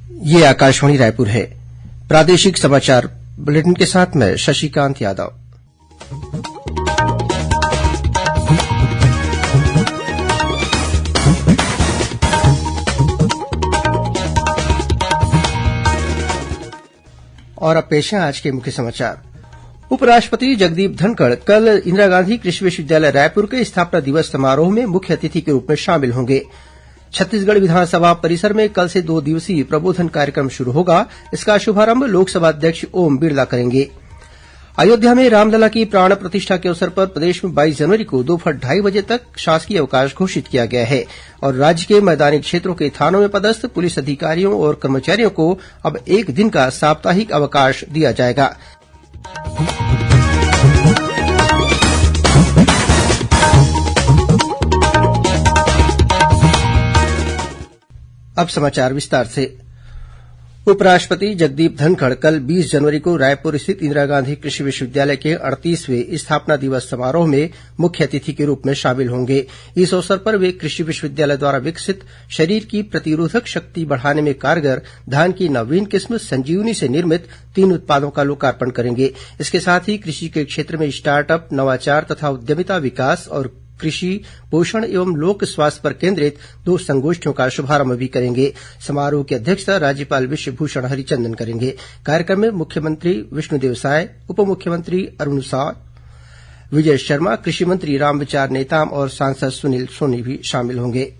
ये आकाशवाणी रायपुर है। प्रादेशिक समाचार बुलेटिन के साथ मैं शशिकांत यादव। और अब पेश है आज के मुख्य समाचार। उपराष्ट्रपति जगदीप धनखड़ कल इंदिरा गांधी कृषि विश्वविद्यालय रायपुर के स्थापना दिवस समारोह में मुख्य अतिथि के रूप में शामिल होंगे। छत्तीसगढ़ विधानसभा परिसर में कल से 2 दिवसीय प्रबोधन कार्यक्रम शुरू होगा। इसका शुभारंभ लोकसभा अध्यक्ष ओम बिरला करेंगे। अयोध्या में रामलला की प्राण प्रतिष्ठा के अवसर पर प्रदेश में 22 जनवरी को दोपहर 2:30 बजे तक शासकीय अवकाश घोषित किया गया है और राज्य के मैदानी क्षेत्रों के थानों में पदस्थ पुलिस अधिकारियों और कर्मचारियों को अब 1 दिन का साप्ताहिक अवकाश दिया जाएगा। अब समाचार विस्तार से। उपराष्ट्रपति जगदीप धनखड़ कल 20 जनवरी को रायपुर स्थित इंदिरा गांधी कृषि विश्वविद्यालय के 38वें स्थापना दिवस समारोह में मुख्य अतिथि के रूप में शामिल होंगे। इस अवसर पर वे कृषि विश्वविद्यालय द्वारा विकसित शरीर की प्रतिरोधक शक्ति बढ़ाने में कारगर धान की नवीन किस्म संजीवनी से निर्मित 3 उत्पादों का लोकार्पण करेंगे। इसके साथ ही कृषि के क्षेत्र में स्टार्टअप, नवाचार तथा उद्यमिता विकास और कृषि, पोषण एवं लोक स्वास्थ्य पर केंद्रित 2 संगोष्ठियों का शुभारंभ भी करेंगे। समारोह की अध्यक्षता राज्यपाल विश्वभूषण हरिचंदन करेंगे। कार्यक्रम में मुख्यमंत्री विष्णुदेव साय, उप मुख्यमंत्री अरूण साव, विजय शर्मा, कृषि मंत्री रामविचार नेताम और सांसद सुनील सोनी भी शामिल होंगे।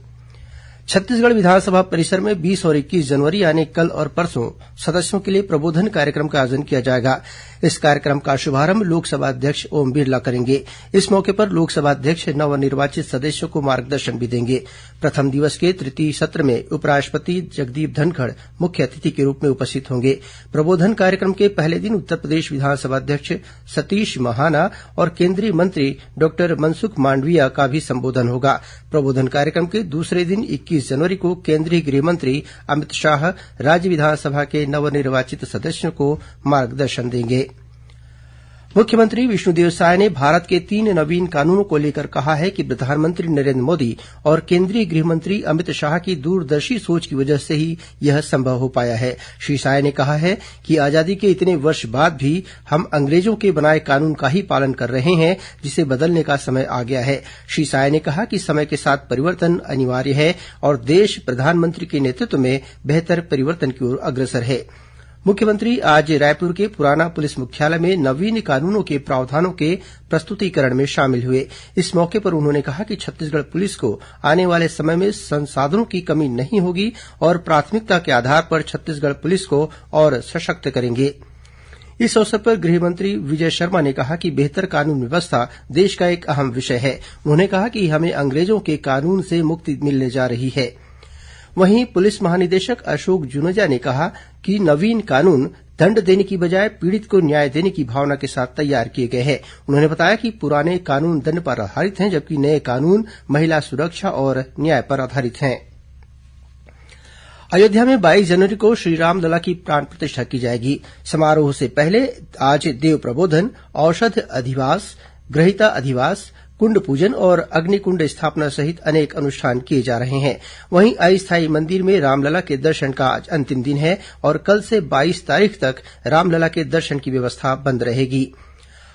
छत्तीसगढ़ विधानसभा परिसर में 20 और 21 जनवरी यानी कल और परसों सदस्यों के लिए प्रबोधन कार्यक्रम का आयोजन किया जाएगा। इस कार्यक्रम का शुभारंभ लोकसभा अध्यक्ष ओम बिरला करेंगे। इस मौके पर लोकसभा अध्यक्ष नवनिर्वाचित सदस्यों को मार्गदर्शन भी देंगे। प्रथम दिवस के तृतीय सत्र में उपराष्ट्रपति जगदीप धनखड़ मुख्य अतिथि के रूप में उपस्थित होंगे। प्रबोधन कार्यक्रम के पहले दिन उत्तरप्रदेश विधानसभा अध्यक्ष सतीश महाना और केंद्रीय मंत्री डॉक्टर मनसुख मांडविया का भी संबोधन होगा। प्रबोधन कार्यक्रम के दूसरे दिन 21 जनवरी को केंद्रीय गृह मंत्री अमित शाह राज्य विधानसभा के नवनिर्वाचित सदस्यों को मार्गदर्शन देंगे। मुख्यमंत्री विष्णुदेव साय ने भारत के 3 नवीन कानूनों को लेकर कहा है कि प्रधानमंत्री नरेन्द्र मोदी और केंद्रीय गृह मंत्री अमित शाह की दूरदर्शी सोच की वजह से ही यह संभव हो पाया है। श्री साय ने कहा है कि आजादी के इतने वर्ष बाद भी हम अंग्रेजों के बनाए कानून का ही पालन कर रहे हैं, जिसे बदलने का समय आ गया है। श्री साय ने कहा कि समय के साथ परिवर्तन अनिवार्य है और देश प्रधानमंत्री के नेतृत्व में बेहतर परिवर्तन की ओर अग्रसर है। मुख्यमंत्री आज रायपुर के पुराना पुलिस मुख्यालय में नवीन कानूनों के प्रावधानों के प्रस्तुतिकरण में शामिल हुए। इस मौके पर उन्होंने कहा कि छत्तीसगढ़ पुलिस को आने वाले समय में संसाधनों की कमी नहीं होगी और प्राथमिकता के आधार पर छत्तीसगढ़ पुलिस को और सशक्त करेंगे। इस अवसर पर गृह मंत्री विजय शर्मा ने कहा कि बेहतर कानून व्यवस्था देश का एक अहम विषय है। उन्होंने कहा कि हमें अंग्रेजों के कानून से मुक्ति मिलने जा रही है। वहीं पुलिस महानिदेशक अशोक जुनेजा ने कहा कि नवीन कानून दंड देने की बजाय पीड़ित को न्याय देने की भावना के साथ तैयार किए गए हैं। उन्होंने बताया कि पुराने कानून दंड पर आधारित हैं, जबकि नए कानून महिला सुरक्षा और न्याय पर आधारित हैं। अयोध्या में 22 जनवरी को श्रीराम लला की प्राण प्रतिष्ठा की जाएगी। समारोह से पहले आज देव प्रबोधन, औषध अधिवास, ग्रहिता अधिवास, कुंड पूजन और अग्निकुंड स्थापना सहित अनेक अनुष्ठान किए जा रहे हैं। वहीं अस्थायी मंदिर में रामलला के दर्शन का आज अंतिम दिन है और कल से 22 तारीख तक रामलला के दर्शन की व्यवस्था बंद रहेगी।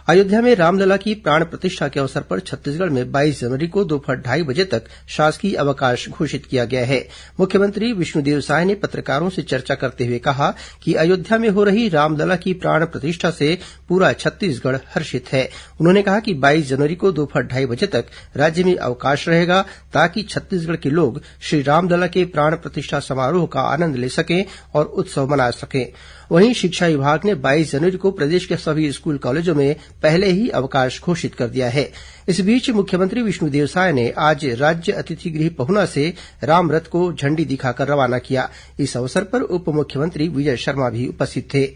अयोध्या में रामलला की प्राण प्रतिष्ठा के अवसर पर छत्तीसगढ़ में 22 जनवरी को दोपहर 2:30 बजे तक शासकीय अवकाश घोषित किया गया है। मुख्यमंत्री विष्णुदेव साय ने पत्रकारों से चर्चा करते हुए कहा कि अयोध्या में हो रही रामलला की प्राण प्रतिष्ठा से पूरा छत्तीसगढ़ हर्षित है। उन्होंने कहा कि 22 जनवरी को दोपहर 2:30 बजे तक राज्य में अवकाश रहेगा ताकि छत्तीसगढ़ के लोग श्री रामलला के प्राण प्रतिष्ठा समारोह का आनंद ले सकें और उत्सव मना सकें। वहीं शिक्षा विभाग ने 22 जनवरी को प्रदेश के सभी स्कूल कॉलेजों में पहले ही अवकाश घोषित कर दिया है। इस बीच मुख्यमंत्री विष्णुदेव साय ने आज राज्य अतिथि गृह पहुना से राम रथ को झंडी दिखाकर रवाना किया। इस अवसर पर उप मुख्यमंत्री विजय शर्मा भी उपस्थित थे।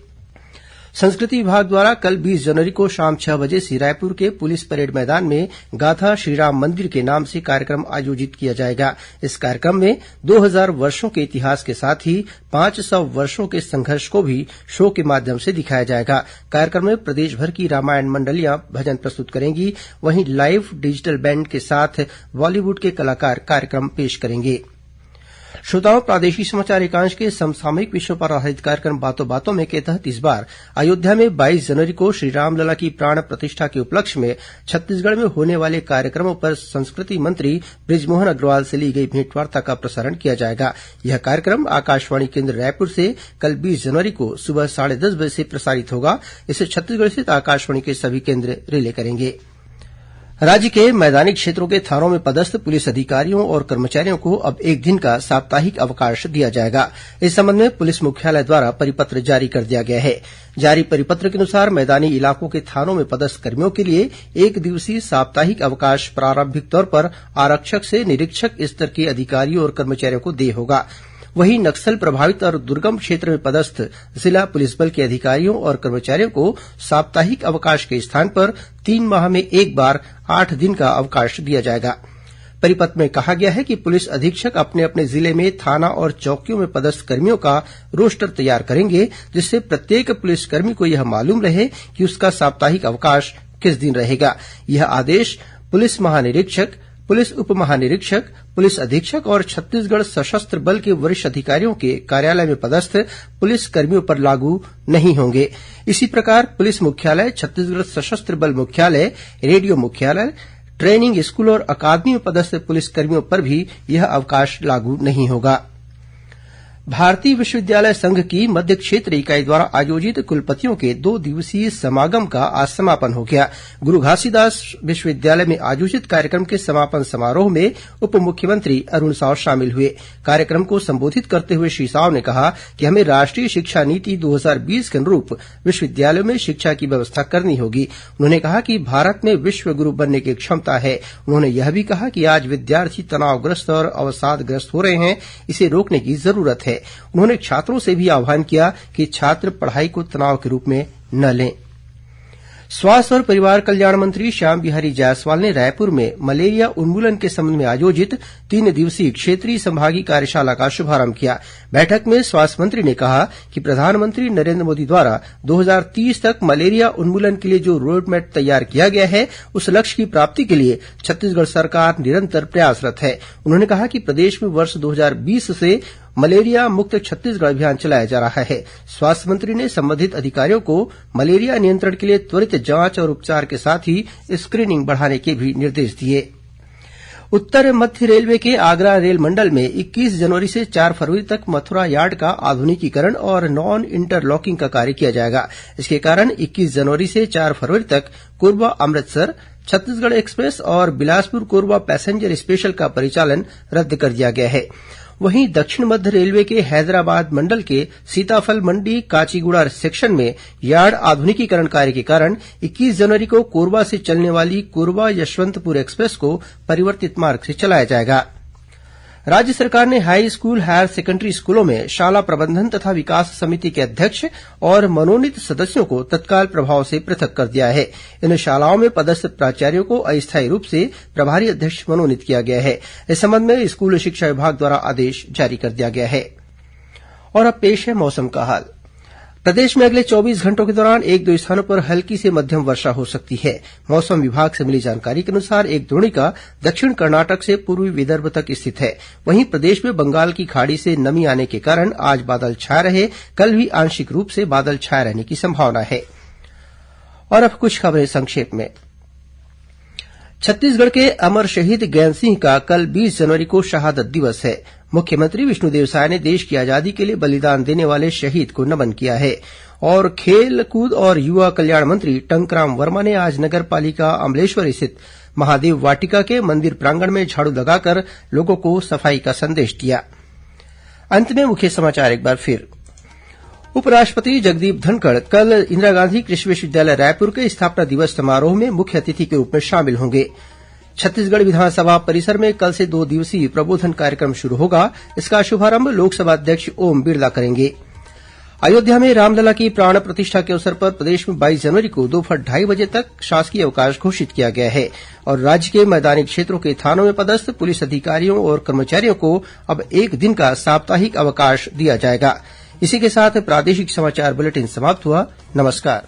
संस्कृति विभाग द्वारा कल 20 जनवरी को शाम 6 बजे से रायपुर के पुलिस परेड मैदान में गाथा श्रीराम मंदिर के नाम से कार्यक्रम आयोजित किया जाएगा। इस कार्यक्रम में 2000 वर्षों के इतिहास के साथ ही 500 वर्षों के संघर्ष को भी शो के माध्यम से दिखाया जाएगा। कार्यक्रम में प्रदेश भर की रामायण मंडलियां भजन प्रस्तुत करेंगी। वहीं लाइव डिजिटल बैंड के साथ बॉलीवुड के कलाकार कार्यक्रम पेश करेंगे। श्रोताओं, प्रादेशिक समाचार एकांश के समसामयिक विषयों पर आधारित कार्यक्रम बातों बातों में के तहत इस बार अयोध्या में 22 जनवरी को श्री रामलला की प्राण प्रतिष्ठा के उपलक्ष्य में छत्तीसगढ़ में होने वाले कार्यक्रमों पर संस्कृति मंत्री बृजमोहन अग्रवाल से ली गई भेंटवार्ता का प्रसारण किया जाएगा। यह कार्यक्रम आकाशवाणी केन्द्र रायपुर से कल 20 जनवरी को सुबह 10:30 बजे से प्रसारित होगा। इसे छत्तीसगढ़ स्थित आकाशवाणी के सभी केन्द्र रिले करेंगे। राज्य के मैदानी क्षेत्रों के थानों में पदस्थ पुलिस अधिकारियों और कर्मचारियों को अब एक दिन का साप्ताहिक अवकाश दिया जाएगा। इस संबंध में पुलिस मुख्यालय द्वारा परिपत्र जारी कर दिया गया है। जारी परिपत्र के अनुसार मैदानी इलाकों के थानों में पदस्थ कर्मियों के लिए एक दिवसीय साप्ताहिक अवकाश प्रारंभिक तौर पर आरक्षक से निरीक्षक स्तर के अधिकारियों और कर्मचारियों को देय होगा। वहीं नक्सल प्रभावित और दुर्गम क्षेत्र में पदस्थ जिला पुलिस बल के अधिकारियों और कर्मचारियों को साप्ताहिक अवकाश के स्थान पर 3 माह में एक बार 8 दिन का अवकाश दिया जाएगा। परिपत्र में कहा गया है कि पुलिस अधीक्षक अपने अपने जिले में थाना और चौकियों में पदस्थ कर्मियों का रोस्टर तैयार करेंगे, जिससे प्रत्येक पुलिसकर्मी को यह मालूम रहे कि उसका साप्ताहिक अवकाश किस दिन रहेगा। यह आदेश पुलिस महानिरीक्षक, पुलिस उप महानिरीक्षक, पुलिस अधीक्षक और छत्तीसगढ़ सशस्त्र बल के वरिष्ठ अधिकारियों के कार्यालय में पदस्थ पुलिस कर्मियों पर लागू नहीं होंगे। इसी प्रकार पुलिस मुख्यालय, छत्तीसगढ़ सशस्त्र बल मुख्यालय, रेडियो मुख्यालय, ट्रेनिंग स्कूल और अकादमी में पदस्थ पुलिस कर्मियों पर भी यह अवकाश लागू नहीं होगा। भारतीय विश्वविद्यालय संघ की मध्य क्षेत्र इकाई द्वारा आयोजित कुलपतियों के 2 दिवसीय समागम का आज समापन हो गया। गुरु घासीदास विश्वविद्यालय में आयोजित कार्यक्रम के समापन समारोह में उप मुख्यमंत्री अरूण साव शामिल हुए। कार्यक्रम को संबोधित करते हुए श्री साव ने कहा कि हमें राष्ट्रीय शिक्षा नीति 2020 के अनुरूप विश्वविद्यालयों में शिक्षा की व्यवस्था करनी होगी। उन्होंने कहा कि भारत में विश्व गुरु बनने की क्षमता है। उन्होंने यह भी कहा कि आज विद्यार्थी तनावग्रस्त और अवसादग्रस्त हो रहे हैं, इसे रोकने की जरूरत है। उन्होंने छात्रों से भी आह्वान किया कि छात्र पढ़ाई को तनाव के रूप में न लें। स्वास्थ्य और परिवार कल्याण मंत्री श्याम बिहारी जायसवाल ने रायपुर में मलेरिया उन्मूलन के संबंध में आयोजित 3 दिवसीय क्षेत्रीय संभागीय कार्यशाला का शुभारंभ किया। बैठक में स्वास्थ्य मंत्री ने कहा कि प्रधानमंत्री नरेन्द्र मोदी द्वारा 2030 तक मलेरिया उन्मूलन के लिए जो रोडमैप तैयार किया गया है, उस लक्ष्य की प्राप्ति के लिए छत्तीसगढ़ सरकार निरंतर प्रयासरत है। उन्होंने कहा कि प्रदेश में वर्ष 2020 से मलेरिया मुक्त छत्तीसगढ़ अभियान चलाया जा रहा है। स्वास्थ्य मंत्री ने संबंधित अधिकारियों को मलेरिया नियंत्रण के लिए त्वरित जांच और उपचार के साथ ही स्क्रीनिंग बढ़ाने के भी निर्देश दिए। उत्तर मध्य रेलवे के आगरा रेल मंडल में 21 जनवरी से 4 फरवरी तक मथुरा यार्ड का आधुनिकीकरण और नॉन इंटरलॉकिंग का कार्य किया जाएगा। इसके कारण 21 जनवरी से 4 फरवरी तक कोरबा अमृतसर, छत्तीसगढ़ एक्सप्रेस और बिलासपुर कोरबा पैसेंजर स्पेशल का परिचालन रद्द कर दिया गया है। वहीं दक्षिण मध्य रेलवे के हैदराबाद मंडल के सीताफल मंडी काचीगुड़ा सेक्शन में यार्ड आधुनिकीकरण कार्य के कारण 21 जनवरी को कोरबा से चलने वाली कोरबा यशवंतपुर एक्सप्रेस को परिवर्तित मार्ग से चलाया जाएगा। राज्य सरकार ने हाई स्कूल, हायर सेकेंडरी स्कूलों में शाला प्रबंधन तथा विकास समिति के अध्यक्ष और मनोनीत सदस्यों को तत्काल प्रभाव से पृथक कर दिया है। इन शालाओं में पदस्थ प्राचार्यों को अस्थायी रूप से प्रभारी अध्यक्ष मनोनीत किया गया है। इस संबंध में स्कूल शिक्षा विभाग द्वारा आदेश जारी कर दिया गया है। और अब पेश है मौसम का हाल। प्रदेश में अगले 24 घंटों के दौरान 1-2 स्थानों पर हल्की से मध्यम वर्षा हो सकती है। मौसम विभाग से मिली जानकारी के अनुसार एक द्रोणिका दक्षिण कर्नाटक से पूर्वी विदर्भ तक स्थित है। वहीं प्रदेश में बंगाल की खाड़ी से नमी आने के कारण आज बादल छाए रहे। कल भी आंशिक रूप से बादल छाए रहने की संभावना है। और अब कुछ खबरें संक्षेप में। छत्तीसगढ़ के अमर शहीद गैंद सिंह का कल 20 जनवरी को शहादत दिवस है। मुख्यमंत्री विष्णुदेव साय ने देश की आजादी के लिए बलिदान देने वाले शहीद को नमन किया है। और खेल कूद और युवा कल्याण मंत्री टंकराम वर्मा ने आज नगर पालिका अमलेश्वर स्थित महादेव वाटिका के मंदिर प्रांगण में झाड़ू लगाकर लोगों को सफाई का संदेश दिया। अंत में मुख्य समाचार एक बार फिर। उपराष्ट्रपति जगदीप धनखड़ कल इंदिरा गांधी कृषि विश्वविद्यालय रायपुर के स्थापना दिवस समारोह में मुख्य अतिथि के रूप में शामिल होंगे। छत्तीसगढ़ विधानसभा परिसर में कल से 2 दिवसीय प्रबोधन कार्यक्रम शुरू होगा। इसका शुभारंभ लोकसभा अध्यक्ष ओम बिरला करेंगे। अयोध्या में रामलला की प्राण प्रतिष्ठा के अवसर पर प्रदेश में 22 जनवरी को दोपहर 2:30 बजे तक शासकीय अवकाश घोषित किया गया है। और राज्य के मैदानी क्षेत्रों के थानों में पदस्थ पुलिस अधिकारियों और कर्मचारियों को अब एक दिन का साप्ताहिक अवकाश दिया जाएगा। इसी के साथ प्रादेशिक समाचार बुलेटिन समाप्त हुआ। नमस्कार।